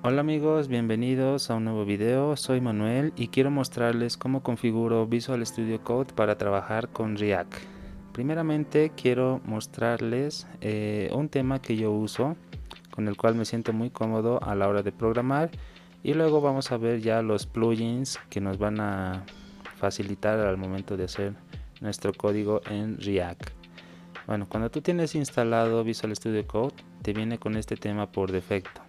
Hola amigos, bienvenidos a un nuevo video. Soy Manuel y quiero mostrarles cómo configuro Visual Studio Code para trabajar con React. Primeramente quiero mostrarles un tema que yo uso, con el cual me siento muy cómodo a la hora de programar, y luego vamos a ver ya los plugins que nos van a facilitar al momento de hacer nuestro código en React. Bueno, cuando tú tienes instalado Visual Studio Code, te viene con este tema por defecto.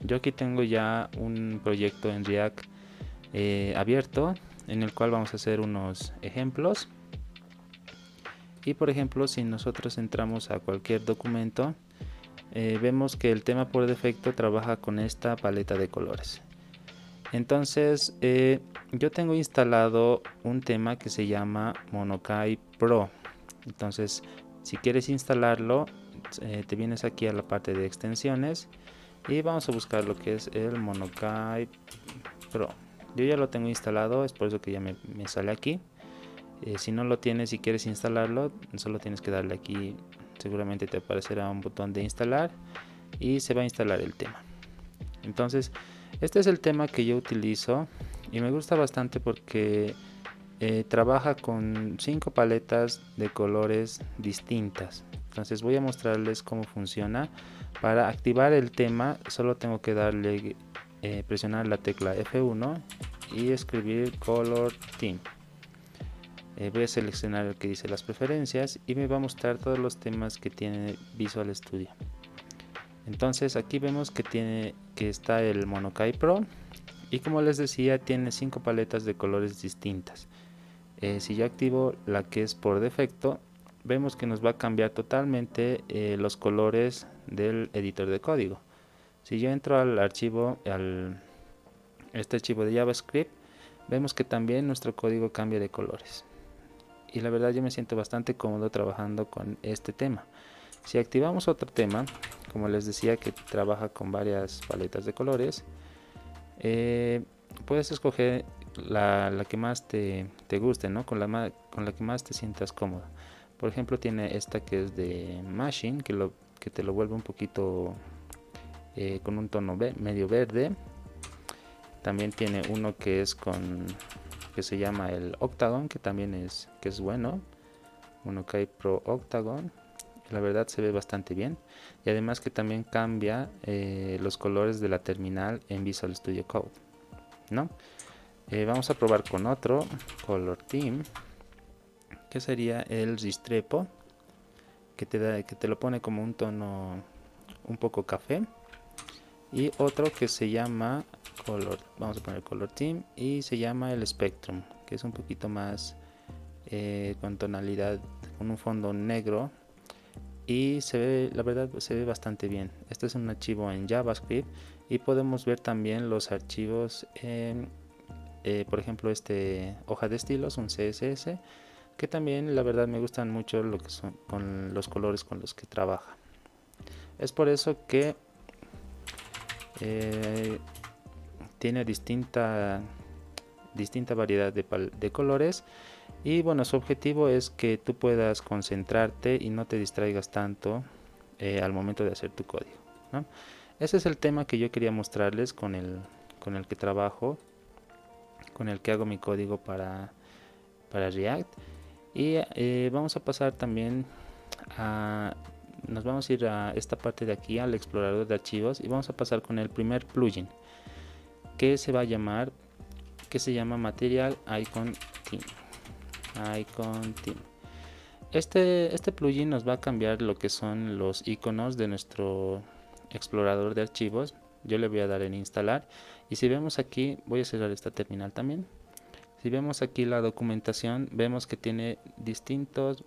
Yo aquí tengo ya un proyecto en React abierto, en el cual vamos a hacer unos ejemplos. Y por ejemplo, si nosotros entramos a cualquier documento, vemos que el tema por defecto trabaja con esta paleta de colores. Entonces yo tengo instalado un tema que se llama Monokai Pro. Entonces, si quieres instalarlo, te vienes aquí a la parte de extensiones y vamos a buscar lo que es el Monokai Pro. Yo ya lo tengo instalado, es por eso que ya me sale aquí. Si no lo tienes y quieres instalarlo, solo tienes que darle aquí, seguramente te aparecerá un botón de instalar y se va a instalar el tema. Entonces, este es el tema que yo utilizo y me gusta bastante porque trabaja con 5 paletas de colores distintas. Entonces voy a mostrarles cómo funciona. Para activar el tema solo tengo que darle, presionar la tecla F1 y escribir Color Theme. Voy a seleccionar el que dice las preferencias y me va a mostrar todos los temas que tiene Visual Studio. Entonces aquí vemos que está el Monokai Pro y, como les decía, tiene 5 paletas de colores distintas. Si yo activo la que es por defecto, vemos que nos va a cambiar totalmente los colores del editor de código. Si yo entro al archivo, este archivo de JavaScript, vemos que también nuestro código cambia de colores. Y la verdad yo me siento bastante cómodo trabajando con este tema. Si activamos otro tema, como les decía, que trabaja con varias paletas de colores, puedes escoger la que más te guste, ¿no? Con la que más te sientas cómodo. Por ejemplo, tiene esta que es de Machine, que te lo vuelve un poquito con un tono medio verde. También tiene uno que es que se llama el Octagon, que también es bueno. Monokai Pro Octagon. La verdad se ve bastante bien, y además que también cambia los colores de la terminal en Visual Studio Code, ¿no? Vamos a probar con otro Color Theme, que sería el Ristrepo, que te lo pone como un tono un poco café, y otro que se llama vamos a poner Color Theme, y se llama el Spectrum, que es un poquito más con tonalidad, con un fondo negro, y la verdad se ve bastante bien. Este es un archivo en JavaScript y podemos ver también los archivos en, por ejemplo, hoja de estilos, un CSS, que también la verdad me gustan mucho lo que son con los colores con los que trabaja. Es por eso que tiene distinta variedad de colores. Y bueno, su objetivo es que tú puedas concentrarte y no te distraigas tanto al momento de hacer tu código, ¿no? Ese es el tema que yo quería mostrarles con el que trabajo, con el que hago mi código para React. Y vamos a pasar también nos vamos a ir a esta parte de aquí, al explorador de archivos, y vamos a pasar con el primer plugin, que se llama Material Icon Theme. Este plugin nos va a cambiar lo que son los iconos de nuestro explorador de archivos. Yo le voy a dar en instalar, y si vemos aquí, voy a cerrar esta terminal también. Si vemos aquí la documentación, vemos que tiene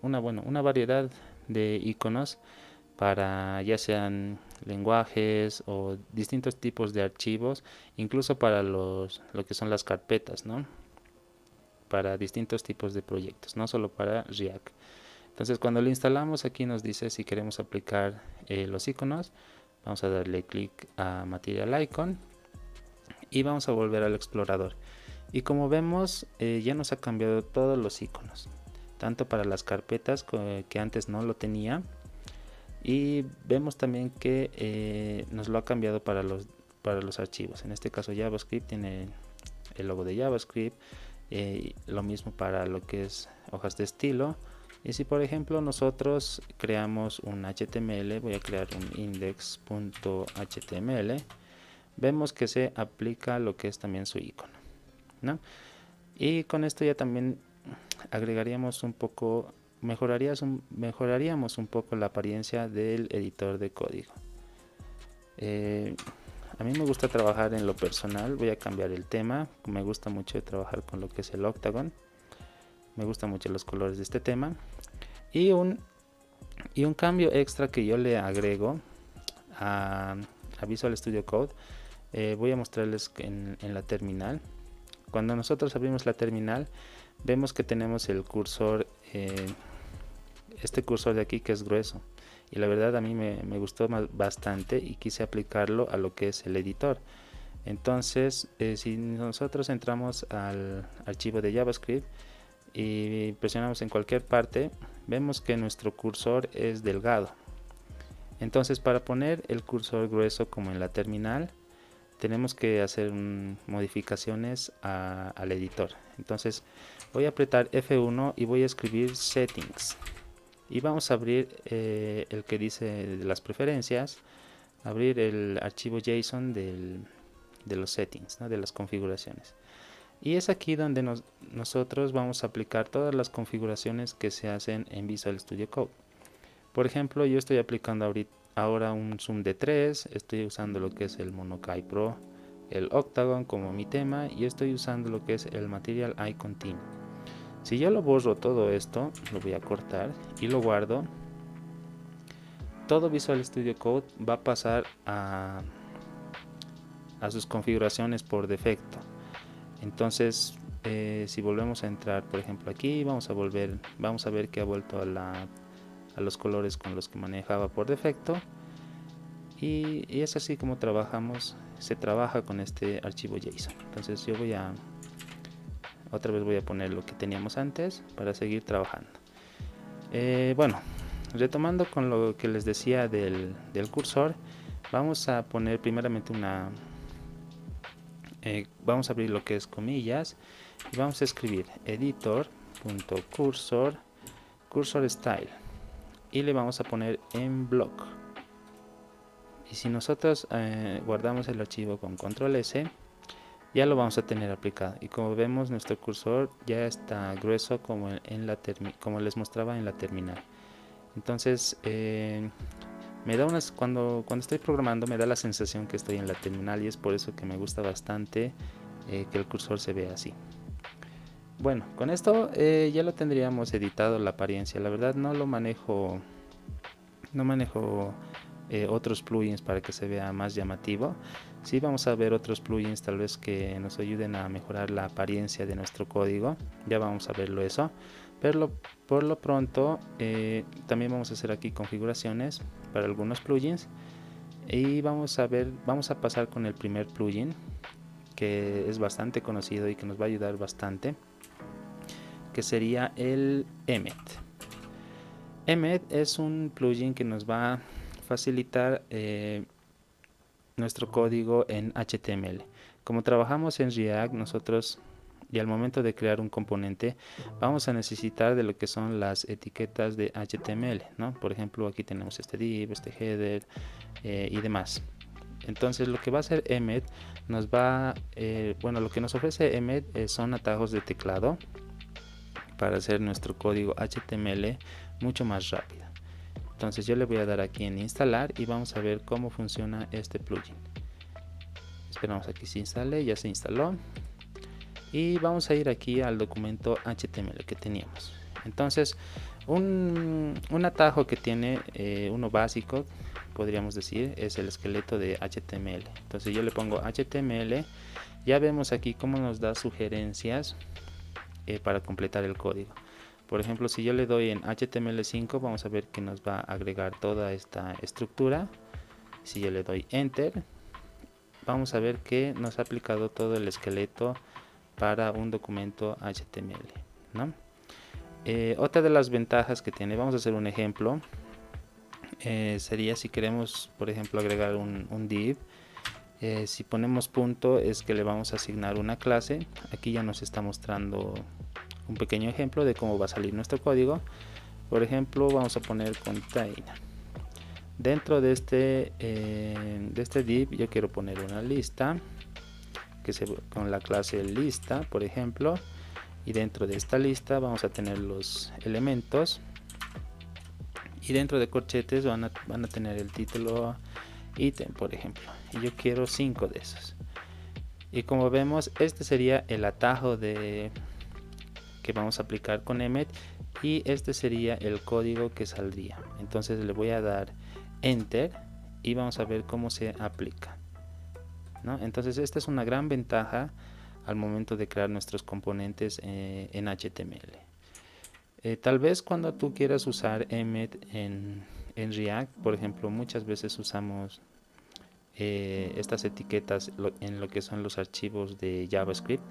una variedad de iconos para ya sean lenguajes o distintos tipos de archivos, incluso para lo que son las carpetas, ¿no? Para distintos tipos de proyectos, no solo para React. Entonces, cuando lo instalamos, aquí nos dice si queremos aplicar los iconos. Vamos a darle clic a Material Icon y vamos a volver al explorador. Y como vemos, ya nos ha cambiado todos los iconos, tanto para las carpetas que antes no lo tenía, y vemos también que nos lo ha cambiado para para los archivos. En este caso JavaScript tiene el logo de JavaScript, lo mismo para lo que es hojas de estilo. Y si por ejemplo nosotros creamos un HTML, voy a crear un index.html, vemos que se aplica lo que es también su icono, ¿no? Y con esto ya también agregaríamos un poco, mejoraríamos un poco la apariencia del editor de código. A mí me gusta trabajar en lo personal, voy a cambiar el tema, me gusta mucho trabajar con lo que es el octagon, me gustan mucho los colores de este tema. Y un cambio extra que yo le agrego a Visual Studio Code, voy a mostrarles en la terminal. Cuando nosotros abrimos la terminal, vemos que tenemos el cursor, este cursor de aquí que es grueso. Y la verdad a mí me gustó bastante y quise aplicarlo a lo que es el editor. Entonces, si nosotros entramos al archivo de JavaScript y presionamos en cualquier parte, vemos que nuestro cursor es delgado. Entonces, para poner el cursor grueso como en la terminal, tenemos que hacer modificaciones al editor. Entonces voy a apretar F1 y voy a escribir settings y vamos a abrir el que dice las preferencias, abrir el archivo JSON de los settings, ¿no? De las configuraciones. Y es aquí donde nosotros vamos a aplicar todas las configuraciones que se hacen en Visual Studio Code. Por ejemplo, yo estoy aplicando ahora un zoom de 3, estoy usando lo que es el Monokai Pro, el Octagon como mi tema, y estoy usando lo que es el Material Icon Theme. Si yo lo borro todo esto, lo voy a cortar y lo guardo, todo Visual Studio Code va a pasar a sus configuraciones por defecto. Entonces, si volvemos a entrar, por ejemplo aquí, vamos a ver que ha vuelto a los colores con los que manejaba por defecto, y es así como se trabaja con este archivo JSON. Entonces yo otra vez voy a poner lo que teníamos antes para seguir trabajando. Bueno, retomando con lo que les decía del cursor, vamos a poner primeramente vamos a abrir lo que es comillas y vamos a escribir editor.cursor style y le vamos a poner en block. Y si nosotros guardamos el archivo con control S, ya lo vamos a tener aplicado. Y como vemos, nuestro cursor ya está grueso como les mostraba en la terminal. Entonces me da cuando estoy programando me da la sensación que estoy en la terminal, y es por eso que me gusta bastante que el cursor se vea así. Bueno, con esto ya lo tendríamos editado la apariencia. La verdad no manejo otros plugins para que se vea más llamativo. Sí, vamos a ver otros plugins tal vez que nos ayuden a mejorar la apariencia de nuestro código. Ya vamos a verlo eso. Pero por lo pronto también vamos a hacer aquí configuraciones para algunos plugins. Y vamos a pasar con el primer plugin, que es bastante conocido y que nos va a ayudar bastante, que sería el Emmet. Emmet es un plugin que nos va a facilitar nuestro código en HTML. Como trabajamos en React, nosotros y al momento de crear un componente vamos a necesitar de lo que son las etiquetas de HTML, ¿no? Por ejemplo, aquí tenemos este div, este header y demás. Entonces lo que va a hacer Emmet lo que nos ofrece Emmet son atajos de teclado para hacer nuestro código HTML mucho más rápido. Entonces yo le voy a dar aquí en instalar y vamos a ver cómo funciona este plugin. Esperamos a que se instale, ya se instaló. Y vamos a ir aquí al documento HTML que teníamos. Entonces un atajo que tiene uno básico, podríamos decir, es el esqueleto de HTML. Entonces yo le pongo HTML, ya vemos aquí cómo nos da sugerencias para completar el código. Por ejemplo, si yo le doy en HTML5, vamos a ver que nos va a agregar toda esta estructura. Si yo le doy Enter, vamos a ver que nos ha aplicado todo el esqueleto para un documento HTML, ¿no? Otra de las ventajas que tiene, vamos a hacer un ejemplo, sería si queremos, por ejemplo, agregar un div Si ponemos punto es que le vamos a asignar una clase. Aquí ya nos está mostrando un pequeño ejemplo de cómo va a salir nuestro código. Por ejemplo, vamos a poner container. Dentro de este div yo quiero poner una lista con la clase lista, por ejemplo, y dentro de esta lista vamos a tener los elementos, y dentro de corchetes van a tener el título ítem, por ejemplo, y yo quiero 5 de esos. Y como vemos, este sería el atajo que vamos a aplicar con Emmet, y este sería el código que saldría. Entonces le voy a dar enter y vamos a ver cómo se aplica, ¿no? Entonces esta es una gran ventaja al momento de crear nuestros componentes en HTML. Tal vez cuando tú quieras usar Emmet en React, por ejemplo, muchas veces usamos estas etiquetas en lo que son los archivos de JavaScript.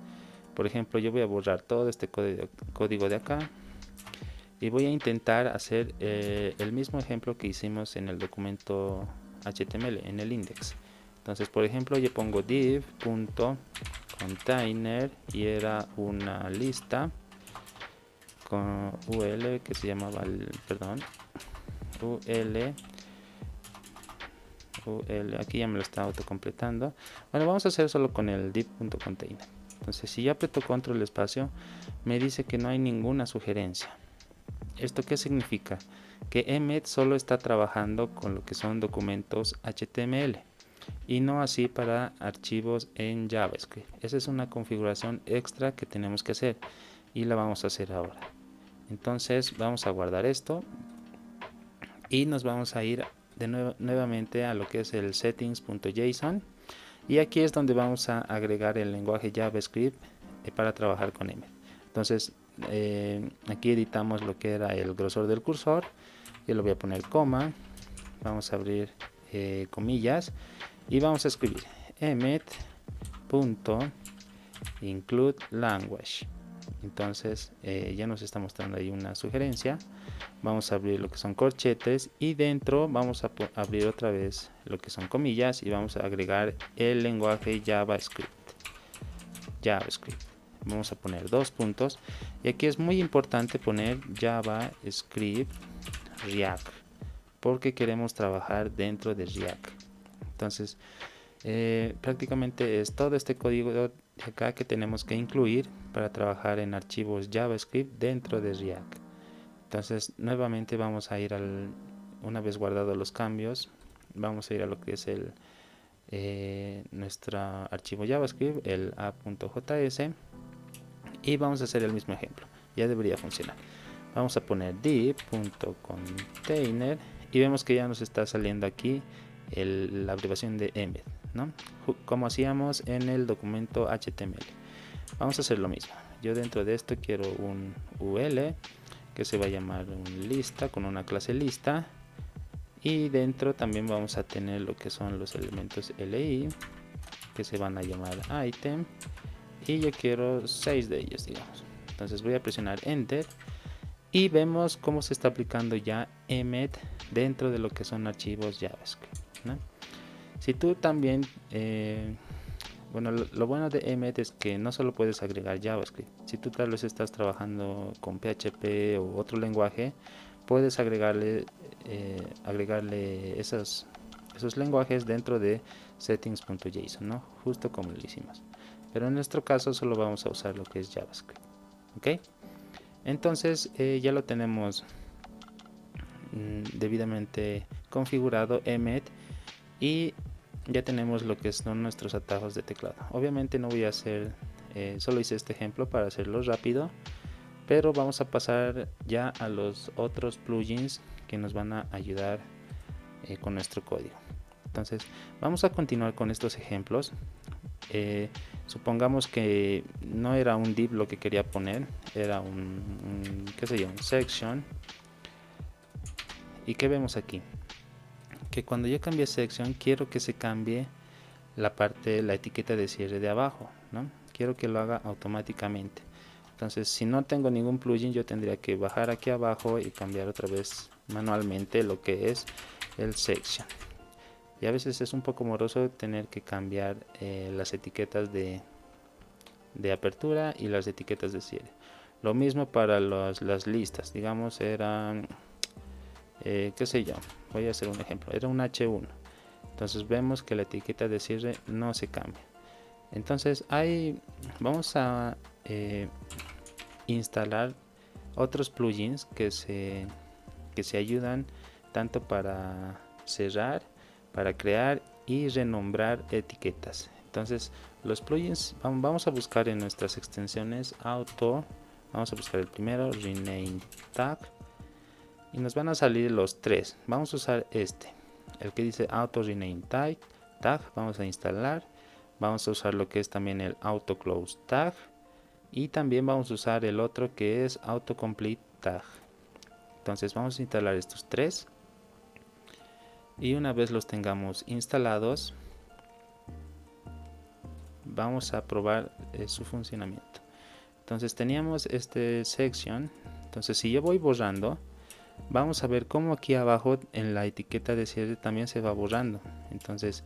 Por ejemplo, yo voy a borrar todo este código de acá y voy a intentar hacer el mismo ejemplo que hicimos en el documento HTML, en el index. Entonces, por ejemplo, yo pongo div.container y era una lista con ul que se llamaba ul, aquí ya me lo está autocompletando. Bueno, vamos a hacer solo con el div.container. Entonces, si yo aprieto control espacio, me dice que no hay ninguna sugerencia. ¿Esto qué significa? Que Emmet solo está trabajando con lo que son documentos HTML y no así para archivos en JavaScript. Esa es una configuración extra que tenemos que hacer y la vamos a hacer ahora. Entonces vamos a guardar esto y nos vamos a ir nuevamente a lo que es el settings.json, y aquí es donde vamos a agregar el lenguaje JavaScript para trabajar con Emmet. Entonces aquí editamos lo que era el grosor del cursor. Yo le voy a poner coma, vamos a abrir comillas y vamos a escribir emmet.include language. Entonces ya nos está mostrando ahí una sugerencia. Vamos a abrir lo que son corchetes y dentro vamos a abrir otra vez lo que son comillas y vamos a agregar el lenguaje JavaScript. Vamos a poner 2 puntos y aquí es muy importante poner JavaScript React porque queremos trabajar dentro de React. Entonces prácticamente es todo este código de acá que tenemos que incluir para trabajar en archivos JavaScript dentro de React. Entonces nuevamente vamos a ir una vez guardados los cambios, vamos a ir a lo que es nuestro archivo JavaScript, el a.js, y vamos a hacer el mismo ejemplo. Ya debería funcionar. Vamos a poner div.container y vemos que ya nos está saliendo aquí la abreviación de Emmet, ¿no? Como hacíamos en el documento HTML. Vamos a hacer lo mismo. Yo dentro de esto quiero un ul que se va a llamar un lista con una clase lista, y dentro también vamos a tener lo que son los elementos li que se van a llamar item, y yo quiero 6 de ellos, digamos. Entonces voy a presionar enter y vemos cómo se está aplicando ya Emmet dentro de lo que son archivos JavaScript, ¿no? Si tú también bueno, lo bueno de Emmet es que no solo puedes agregar JavaScript. Si tú tal vez estás trabajando con PHP o otro lenguaje, puedes agregarle esos lenguajes dentro de settings.json, ¿no? Justo como lo hicimos. Pero en nuestro caso solo vamos a usar lo que es JavaScript. ¿Ok? Entonces ya lo tenemos debidamente configurado Emmet, y ya tenemos lo que son nuestros atajos de teclado. Obviamente no voy a hacer, solo hice este ejemplo para hacerlo rápido, pero vamos a pasar ya a los otros plugins que nos van a ayudar con nuestro código. Entonces vamos a continuar con estos ejemplos. Supongamos que no era un div lo que quería poner, era qué sé yo, un section. ¿Y qué vemos aquí? Que cuando yo cambie section quiero que se cambie la etiqueta de cierre de abajo, ¿no? Quiero que lo haga automáticamente. Entonces, si no tengo ningún plugin, yo tendría que bajar aquí abajo y cambiar otra vez manualmente lo que es el section. y a veces es un poco moroso tener que cambiar las etiquetas de apertura y las etiquetas de cierre. Lo mismo para las listas, digamos eran, qué sé yo, voy a hacer un ejemplo, era un H1, entonces vemos que la etiqueta de cierre no se cambia. Entonces vamos a instalar otros plugins que se ayudan tanto para cerrar, para crear y renombrar etiquetas. Entonces los plugins vamos a buscar en nuestras extensiones auto, vamos a buscar el primero, rename tag, y nos van a salir los tres. Vamos a usar el que dice auto rename tag, vamos a instalar. Vamos a usar lo que es también el auto close tag, y también vamos a usar el otro que es autocomplete tag. Entonces vamos a instalar estos tres, y una vez los tengamos instalados vamos a probar su funcionamiento. Entonces teníamos este section, entonces si yo voy borrando, vamos a ver cómo aquí abajo en la etiqueta de cierre también se va borrando. Entonces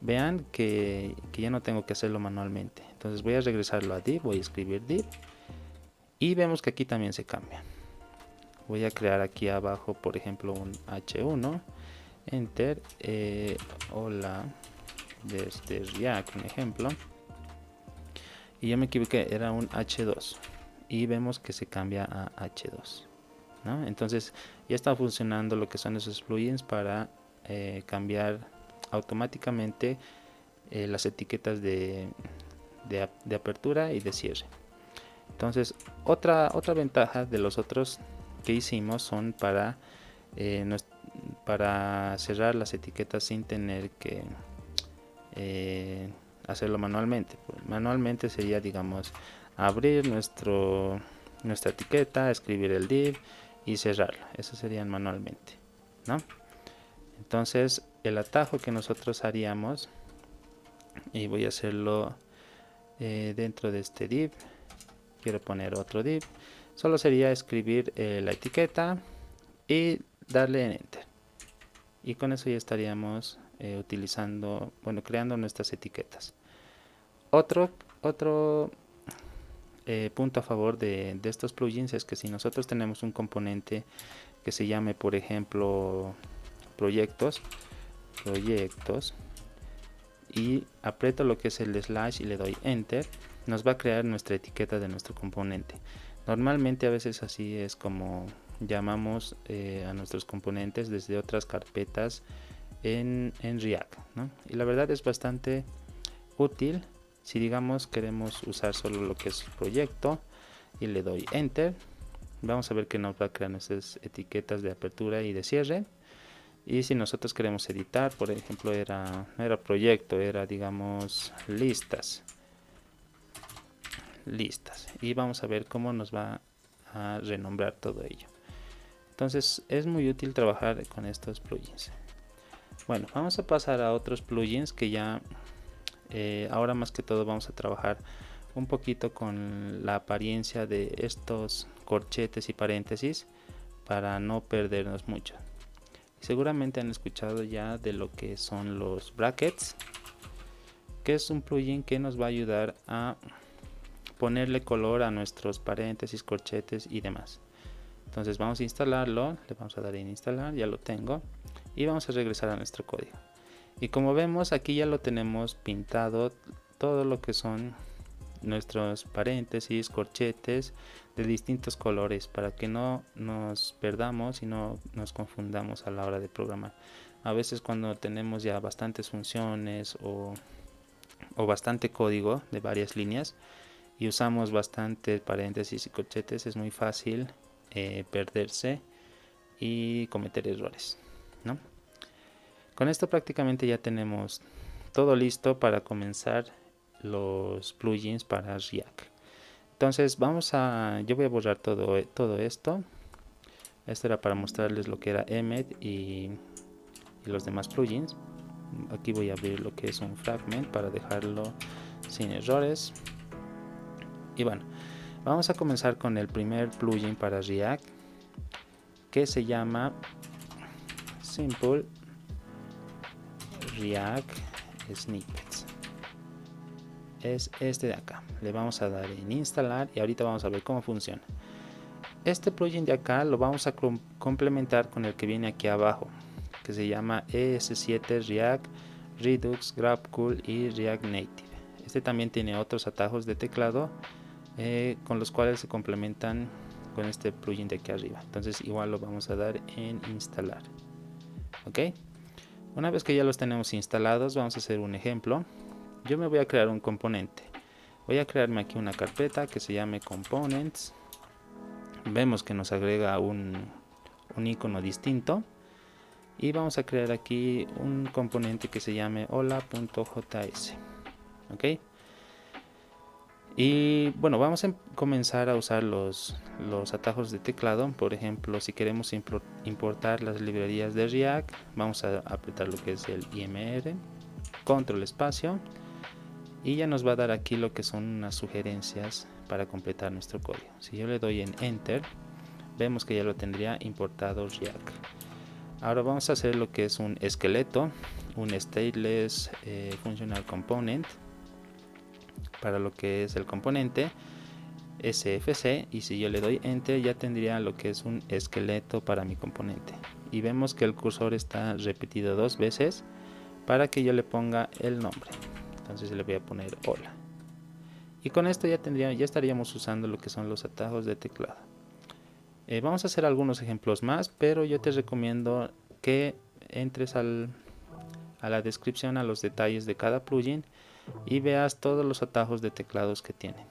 vean que ya no tengo que hacerlo manualmente. Entonces voy a regresarlo a div, voy a escribir div, y vemos que aquí también se cambia. Voy a crear aquí abajo, por ejemplo, un H1, enter, hola, desde React, un ejemplo, y yo me equivoqué, era un H2, y vemos que se cambia a H2, ¿no? Entonces ya está funcionando lo que son esos plugins para cambiar automáticamente las etiquetas de apertura y de cierre. Entonces otra ventaja de los otros que hicimos son para cerrar las etiquetas sin tener que hacerlo manualmente. Manualmente sería, digamos, abrir nuestra etiqueta, escribir el div y cerrarla. Eso serían manualmente, ¿no? Entonces el atajo que nosotros haríamos, y voy a hacerlo dentro de este div, quiero poner otro div, solo sería escribir la etiqueta y darle en enter, y con eso ya estaríamos creando nuestras etiquetas. Otro punto a favor de estos plugins es que si nosotros tenemos un componente que se llame, por ejemplo, proyectos, y aprieto lo que es el slash y le doy enter, nos va a crear nuestra etiqueta de nuestro componente. Normalmente a veces así es como llamamos a nuestros componentes desde otras carpetas en React, ¿no? Y la verdad es bastante útil si, digamos, queremos usar solo lo que es proyecto, y le doy enter. Vamos a ver que nos va a crear nuestras etiquetas de apertura y de cierre. Y si nosotros queremos editar, por ejemplo, no era proyecto, era, digamos, listas, y vamos a ver cómo nos va a renombrar todo ello. Entonces es muy útil trabajar con estos plugins. Bueno, vamos a pasar a otros plugins que ya ahora más que todo vamos a trabajar un poquito con la apariencia de estos corchetes y paréntesis para no perdernos mucho. Seguramente han escuchado ya de lo que son los brackets, que es un plugin que nos va a ayudar a ponerle color a nuestros paréntesis, corchetes y demás. Entonces vamos a instalarlo, le vamos a dar en instalar, ya lo tengo, y vamos a regresar a nuestro código. Y como vemos, aquí ya lo tenemos pintado todo lo que son nuestros paréntesis, corchetes de distintos colores, para que no nos perdamos y no nos confundamos a la hora de programar. A veces cuando tenemos ya bastantes funciones o bastante código de varias líneas y usamos bastante paréntesis y corchetes, es muy fácil perderse y cometer errores, ¿no? Con esto prácticamente ya tenemos todo listo para comenzar los plugins para React. Entonces yo voy a borrar todo esto. Esto era para mostrarles lo que era Emmet y los demás plugins. Aquí voy a abrir lo que es un fragment para dejarlo sin errores. Y bueno, vamos a comenzar con el primer plugin para React, que se llama Simple React Snippets. Es este de acá. Le vamos a dar en instalar y ahorita vamos a ver cómo funciona. Este plugin de acá lo vamos a complementar con el que viene aquí abajo, que se llama ES7 React, Redux, GraphQL y React Native. Este también tiene otros atajos de teclado con los cuales se complementan con este plugin de aquí arriba. Entonces igual lo vamos a dar en instalar. Ok, una vez que ya los tenemos instalados, vamos a hacer un ejemplo. Yo me voy a crear un componente. Voy a crearme aquí una carpeta que se llame components. Vemos que nos agrega un icono distinto. Y vamos a crear aquí un componente que se llame hola.js. Ok. Y bueno, vamos a comenzar a usar los atajos de teclado. Por ejemplo, si queremos importar las librerías de React, vamos a apretar lo que es el IMR, control espacio, y ya nos va a dar aquí lo que son unas sugerencias para completar nuestro código. Si yo le doy en Enter, vemos que ya lo tendría importado React. Ahora vamos a hacer lo que es un esqueleto, un stateless functional component para lo que es el componente SFC, y si yo le doy Enter ya tendría lo que es un esqueleto para mi componente. Y vemos que el cursor está repetido 2 veces para que yo le ponga el nombre. Entonces le voy a poner hola. Y con esto ya estaríamos usando lo que son los atajos de teclado. Vamos a hacer algunos ejemplos más, pero yo te recomiendo que entres a la descripción, a los detalles de cada plugin y veas todos los atajos de teclados que tiene.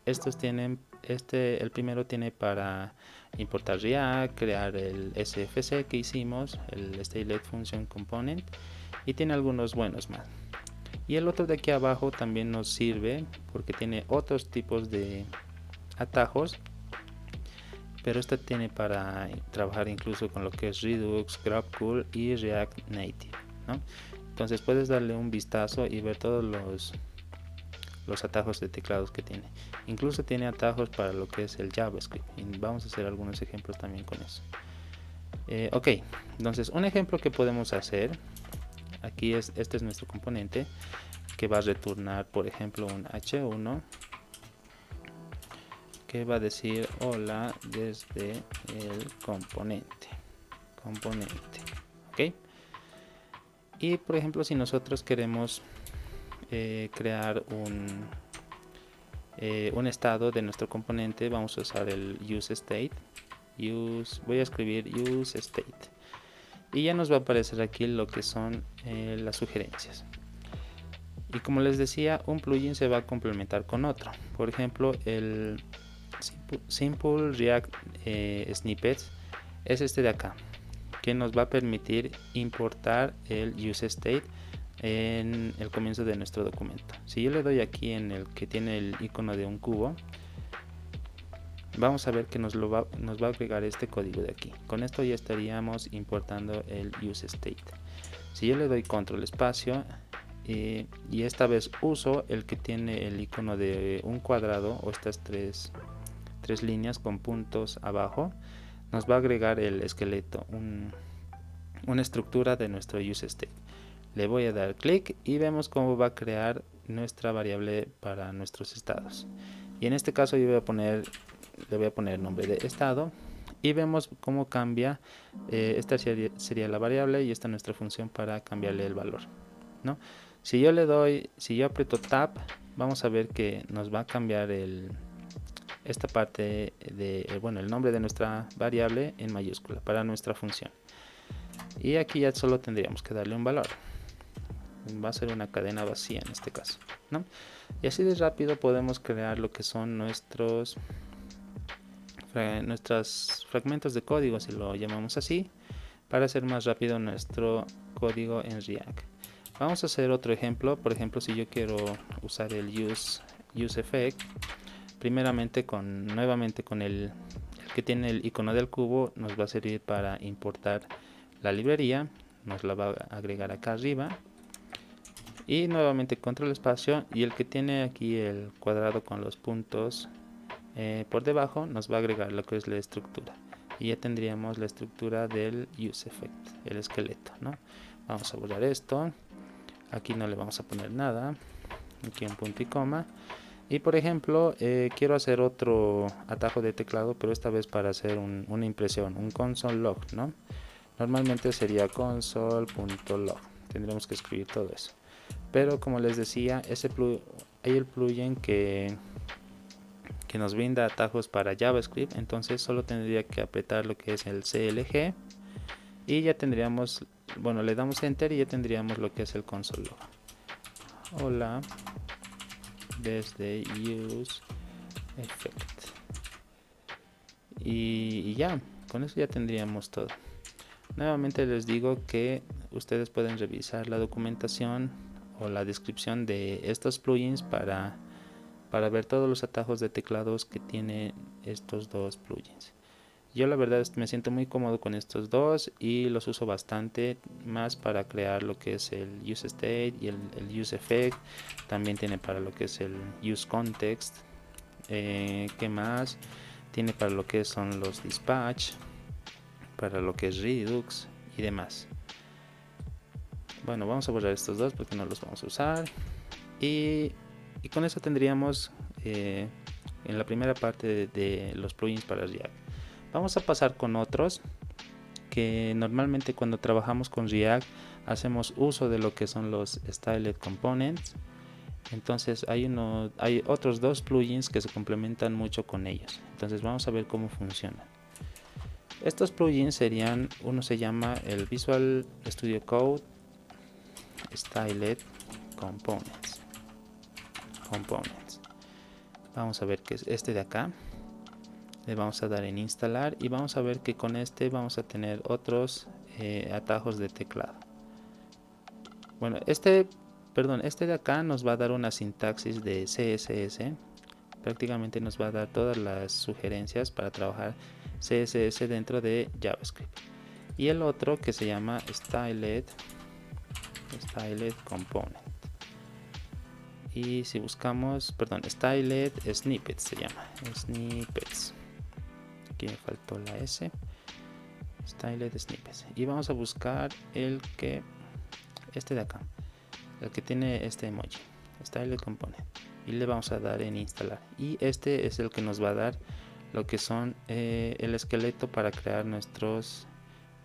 Estos tienen, el primero tiene para importar React, crear el SFC que hicimos, el Stateless Function Component, y tiene algunos buenos más. Y el otro de aquí abajo también nos sirve porque tiene otros tipos de atajos, pero este tiene para trabajar incluso con lo que es Redux, GraphQL y React Native, ¿no? Entonces puedes darle un vistazo y ver todos los atajos de teclados que tiene. Incluso tiene atajos para lo que es el JavaScript, y vamos a hacer algunos ejemplos también con eso. Ok, entonces un ejemplo que podemos hacer aquí este es nuestro componente que va a retornar, por ejemplo, un H1 que va a decir hola desde el componente. Ok, y por ejemplo, si nosotros queremos crear un estado de nuestro componente, vamos a usar el useState. Voy a escribir useState y ya nos va a aparecer aquí lo que son las sugerencias. Y como les decía, un plugin se va a complementar con otro. Por ejemplo, el Simple React Snippets es este de acá, que nos va a permitir importar el useState en el comienzo de nuestro documento. Si yo le doy aquí en el que tiene el icono de un cubo, vamos a ver que nos va a agregar este código de aquí. Con esto ya estaríamos importando el useState. Si yo le doy control espacio y esta vez uso el que tiene el icono de un cuadrado o estas tres líneas con puntos abajo, nos va a agregar el esqueleto, una estructura de nuestro useState. Le voy a dar clic y vemos cómo va a crear nuestra variable para nuestros estados. Y en este caso yo le voy a poner nombre de estado y vemos cómo cambia. Esta sería la variable y esta nuestra función para cambiarle el valor, ¿no? Si yo aprieto Tab, vamos a ver que nos va a cambiar esta parte el nombre de nuestra variable en mayúscula para nuestra función. Y aquí ya solo tendríamos que darle un valor. Va a ser una cadena vacía en este caso, ¿no? Y así de rápido podemos crear lo que son nuestros fragmentos de código, si lo llamamos así, para hacer más rápido nuestro código en React. Vamos a hacer otro ejemplo. Por ejemplo, si yo quiero usar el useEffect, primeramente nuevamente con el que tiene el icono del cubo, nos va a servir para importar la librería. Nos la va a agregar acá arriba y nuevamente control espacio, y el que tiene aquí el cuadrado con los puntos por debajo nos va a agregar lo que es la estructura, y ya tendríamos la estructura del useEffect, el esqueleto, ¿no? Vamos a borrar esto Aquí no le vamos a poner nada, aquí un punto y coma. Y por ejemplo, quiero hacer otro atajo de teclado, pero esta vez para hacer una impresión, un console log, ¿no? Normalmente sería console.log. Tendremos que escribir todo eso. Pero como les decía, hay el plugin que nos brinda atajos para JavaScript. Entonces solo tendría que apretar lo que es el CLG y ya tendríamos, bueno, le damos enter y ya tendríamos lo que es el console log. Hola, desde use effect. Y ya, con eso ya tendríamos todo. Nuevamente les digo que ustedes pueden revisar la documentación o la descripción de estos plugins para ver todos los atajos de teclados que tienen estos dos plugins. Yo la verdad me siento muy cómodo con estos dos y los uso bastante más para crear lo que es el use state y el use effect. También tiene para lo que es el use context. ¿Qué más? Tiene para lo que son los dispatch, para lo que es redux y demás. Bueno, vamos a borrar estos dos porque no los vamos a usar. Y con eso tendríamos en la primera parte de los plugins para React. Vamos a pasar con otros que normalmente cuando trabajamos con React hacemos uso de lo que son los Styled Components. Entonces hay otros dos plugins que se complementan mucho con ellos. Entonces vamos a ver cómo funcionan. Estos plugins serían, uno se llama el Visual Studio Code Styled Components. Vamos a ver qué es este de acá. Le vamos a dar en instalar y vamos a ver que con este vamos a tener otros atajos de teclado. Bueno, este de acá nos va a dar una sintaxis de CSS. Prácticamente nos va a dar todas las sugerencias para trabajar CSS dentro de JavaScript. Y el otro que se llama Styled Component. Y si buscamos, Styled Snippets se llama. Snippets. Aquí me faltó la S. Styled Snippets. Y vamos a buscar este de acá. El que tiene este emoji. Styled Component. Y le vamos a dar en instalar. Y este es el que nos va a dar lo que son el esqueleto para crear nuestros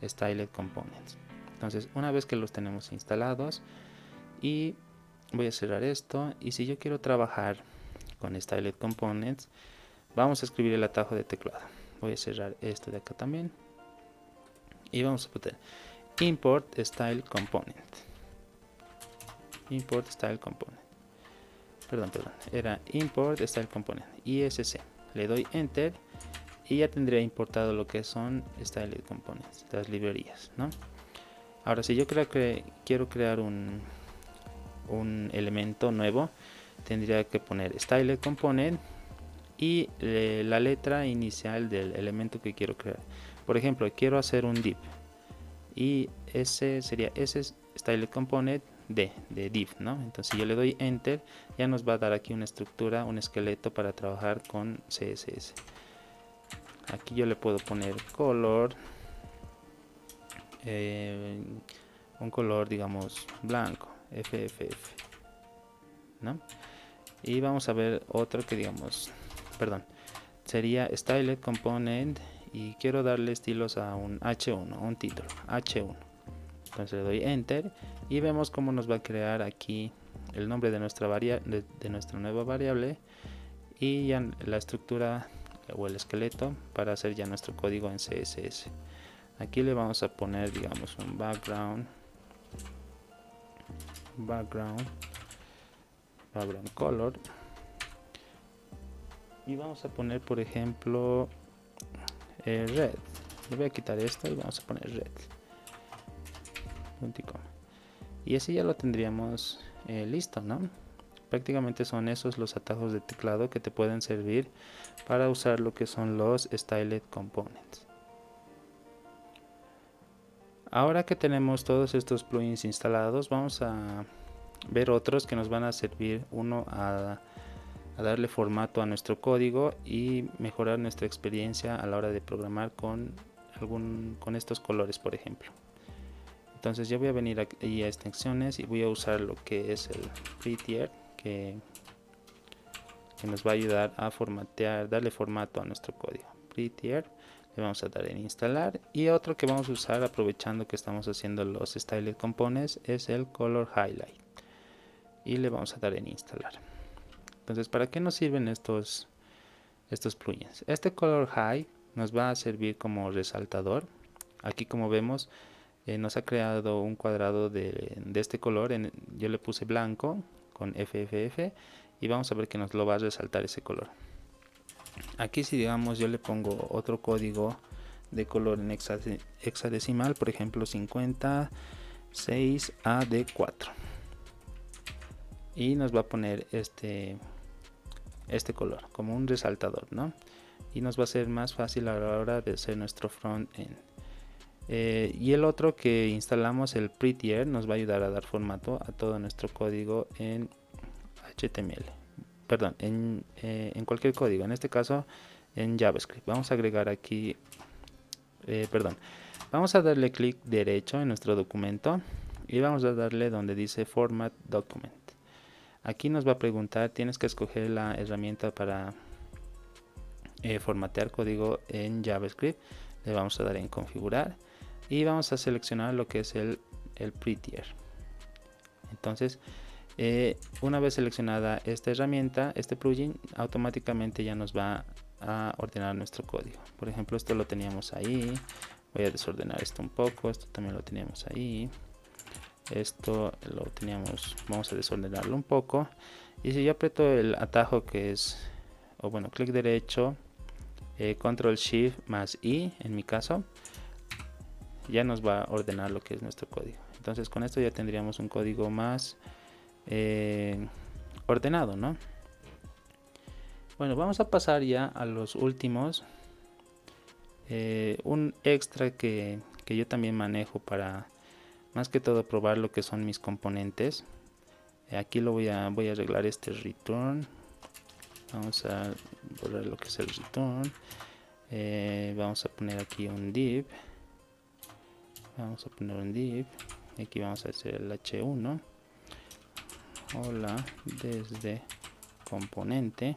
Styled Components. Entonces, una vez que los tenemos instalados, y voy a cerrar esto, y si yo quiero trabajar con Styled Components, vamos a escribir el atajo de teclado. Voy a cerrar esto de acá también y vamos a poner import style component. Era import style component ISC. Le doy enter y ya tendría importado lo que son Styled Components, las librerías, ¿no? Ahora, si yo quiero crear un elemento nuevo, tendría que poner Styled Component y la letra inicial del elemento que quiero crear. Por ejemplo, quiero hacer un div y ese sería Styled Component de div, ¿no? Entonces, si yo le doy enter, ya nos va a dar aquí una estructura, un esqueleto para trabajar con CSS. Aquí yo le puedo poner color, un color, digamos, blanco, FFF, ¿no? Y vamos a ver otro que, digamos, sería Styled Component y quiero darle estilos a un H1, un título H1. Entonces le doy enter y vemos cómo nos va a crear aquí el nombre de nuestra nueva variable y ya la estructura o el esqueleto para hacer ya nuestro código en CSS. Aquí le vamos a poner, digamos, un background color y vamos a poner, por ejemplo, red. Le voy a quitar esto y vamos a poner red. Y así ya lo tendríamos listo, ¿no? Prácticamente son esos los atajos de teclado que te pueden servir para usar lo que son los Styled Components. Ahora que tenemos todos estos plugins instalados, vamos a ver otros que nos van a servir, uno a darle formato a nuestro código y mejorar nuestra experiencia a la hora de programar con estos colores, por ejemplo. Entonces yo voy a venir aquí a extensiones y voy a usar lo que es el Prettier, que nos va a ayudar a formatear, darle formato a nuestro código. Prettier, le vamos a dar en instalar, y otro que vamos a usar aprovechando que estamos haciendo los Styled Components es el Color Highlight, y le vamos a dar en instalar. Entonces, ¿para qué nos sirven estos plugins? Este Color High nos va a servir como resaltador. Aquí, como vemos, nos ha creado un cuadrado de este color. Yo le puse blanco con FFF y vamos a ver que nos lo va a resaltar ese color. Aquí, si digamos yo le pongo otro código de color en hexadecimal, por ejemplo 56AD4, y nos va a poner este color como un resaltador, ¿no? Y nos va a ser más fácil a la hora de hacer nuestro front-end. Y el otro que instalamos, el Prettier, nos va a ayudar a dar formato a todo nuestro código en HTML, perdón, en cualquier código, en este caso en JavaScript. Vamos a agregar aquí, vamos a darle clic derecho en nuestro documento y vamos a darle donde dice Format Document. Aquí nos va a preguntar, tienes que escoger la herramienta para formatear código en JavaScript. Le vamos a dar en configurar y vamos a seleccionar lo que es el Prettier. Entonces, una vez seleccionada esta herramienta, este plugin, automáticamente ya nos va a ordenar nuestro código. Por ejemplo, esto lo teníamos ahí. Voy a desordenar esto un poco. Esto también lo teníamos ahí. Esto lo teníamos, vamos a desordenarlo un poco. Y si yo aprieto el atajo que es, o bueno, clic derecho, control shift más I en mi caso, ya nos va a ordenar lo que es nuestro código. Entonces con esto ya tendríamos un código más ordenado, ¿no? Bueno, vamos a pasar ya a los últimos. Un extra que yo también manejo para más que todo probar lo que son mis componentes. Aquí lo voy a arreglar este return. Vamos a borrar lo que es el return. Vamos a poner aquí un div. Vamos a poner un div. Aquí vamos a hacer el h1. Hola desde componente.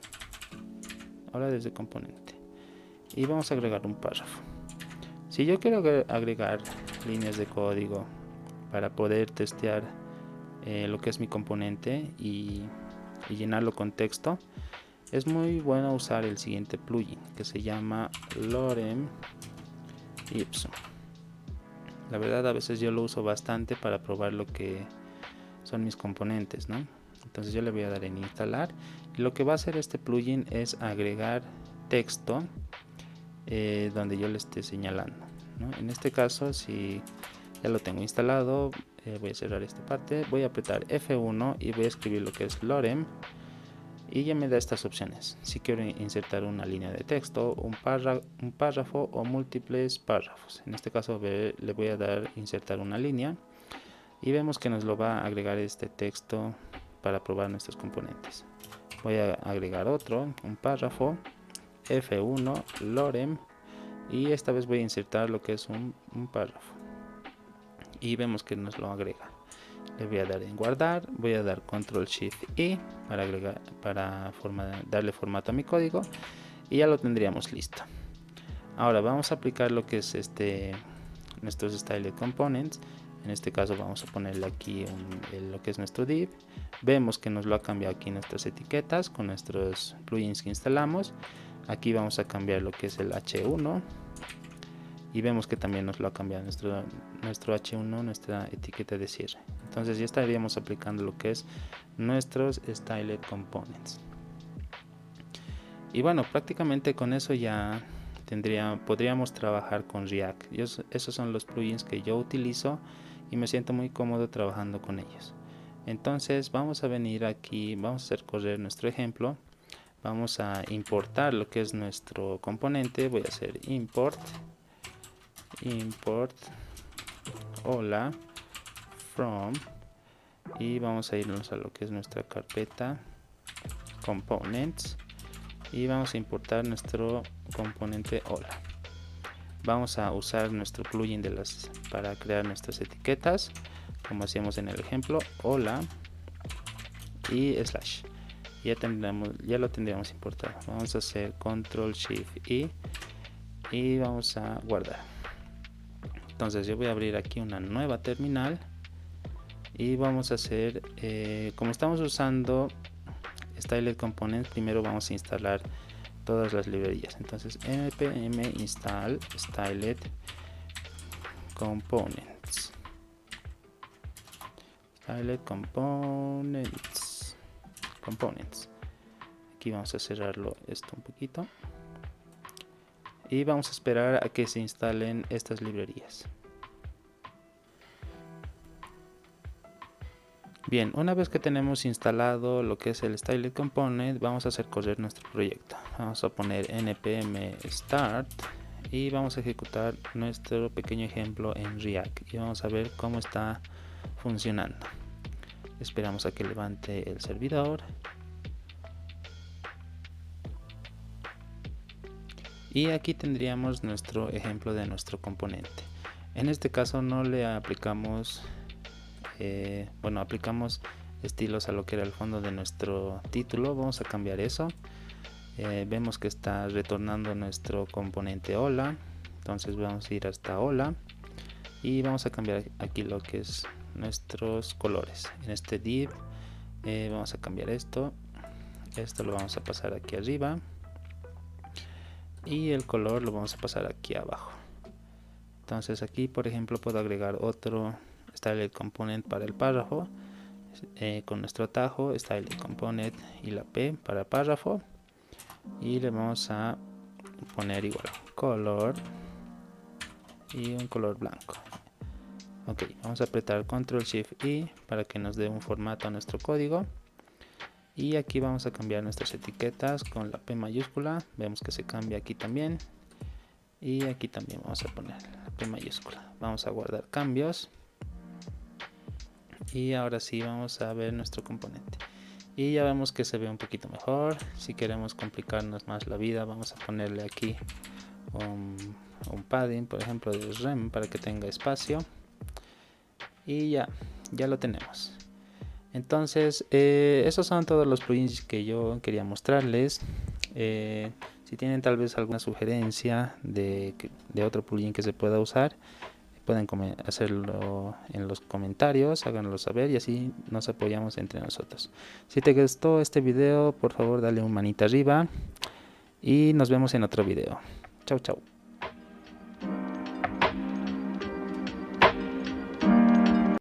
Hola desde componente. Y vamos a agregar un párrafo. Si yo quiero agregar líneas de código para poder testear lo que es mi componente y llenarlo con texto, es muy bueno usar el siguiente plugin que se llama Lorem Ipsum. La verdad, a veces yo lo uso bastante para probar lo que son mis componentes, ¿no? Entonces yo le voy a dar en instalar, y lo que va a hacer este plugin es agregar texto donde yo le esté señalando, ¿no? En este caso, si ya lo tengo instalado, voy a cerrar esta parte, voy a apretar F1 y voy a escribir lo que es Lorem, y ya me da estas opciones. Si quiero insertar una línea de texto, un párrafo o múltiples párrafos. En este caso le voy a dar insertar una línea, y vemos que nos lo va a agregar este texto para probar nuestros componentes. Voy a agregar otro, un párrafo, F1, Lorem, y esta vez voy a insertar lo que es un párrafo, y vemos que nos lo agrega. Le voy a dar en guardar, voy a dar control shift I para darle formato a mi código, y ya lo tendríamos listo. Ahora vamos a aplicar lo que es nuestros styled components. En este caso vamos a ponerle aquí lo que es nuestro div. Vemos que nos lo ha cambiado aquí nuestras etiquetas con nuestros plugins que instalamos. Aquí vamos a cambiar lo que es el h1, y vemos que también nos lo ha cambiado nuestro h1, nuestra etiqueta de cierre. Entonces ya estaríamos aplicando lo que es nuestros styled components. Y bueno, prácticamente con eso ya podríamos trabajar con React. Esos son los plugins que yo utilizo y me siento muy cómodo trabajando con ellos. Entonces vamos a venir aquí, vamos a hacer correr nuestro ejemplo. Vamos a importar lo que es nuestro componente. Voy a hacer import hola from, y vamos a irnos a lo que es nuestra carpeta components, y vamos a importar nuestro componente hola. vamos a usar nuestro plugin para crear nuestras etiquetas, como hacíamos en el ejemplo, hola y slash. Ya lo tendríamos importado. Vamos a hacer control shift y vamos a guardar. Entonces yo voy a abrir aquí una nueva terminal y vamos a hacer, como estamos usando Styled Components, primero vamos a instalar todas las librerías. Entonces npm install Styled Components. Aquí vamos a cerrarlo esto un poquito y vamos a esperar a que se instalen estas librerías. Bien, una vez que tenemos instalado lo que es el Styled Component, vamos a hacer correr nuestro proyecto. Vamos a poner npm start y vamos a ejecutar nuestro pequeño ejemplo en React y vamos a ver cómo está funcionando. Esperamos a que levante el servidor y aquí tendríamos nuestro ejemplo de nuestro componente. En este caso no le aplicamos aplicamos estilos a lo que era el fondo de nuestro título. Vamos a cambiar eso. Vemos que está retornando nuestro componente hola, entonces vamos a ir hasta hola y vamos a cambiar aquí lo que es nuestros colores. En este div vamos a cambiar esto lo vamos a pasar aquí arriba y el color lo vamos a pasar aquí abajo. Entonces aquí por ejemplo puedo agregar otro Styled Component para el párrafo, con nuestro atajo Styled Component y la P para párrafo, y le vamos a poner igual color y un color blanco. Ok, vamos a apretar Control Shift I para que nos dé un formato a nuestro código y aquí vamos a cambiar nuestras etiquetas con la P mayúscula. Vemos que se cambia aquí también y aquí también vamos a poner la P mayúscula. Vamos a guardar cambios. Y ahora sí vamos a ver nuestro componente y ya vemos que se ve un poquito mejor. Si queremos complicarnos más la vida, vamos a ponerle aquí un padding, por ejemplo de rem, para que tenga espacio y ya lo tenemos. Entonces esos son todos los plugins que yo quería mostrarles. Si tienen tal vez alguna sugerencia de otro plugin que se pueda usar, pueden hacerlo en los comentarios, háganlo saber y así nos apoyamos entre nosotros. Si te gustó este video, por favor dale un manita arriba y nos vemos en otro video. Chau chau.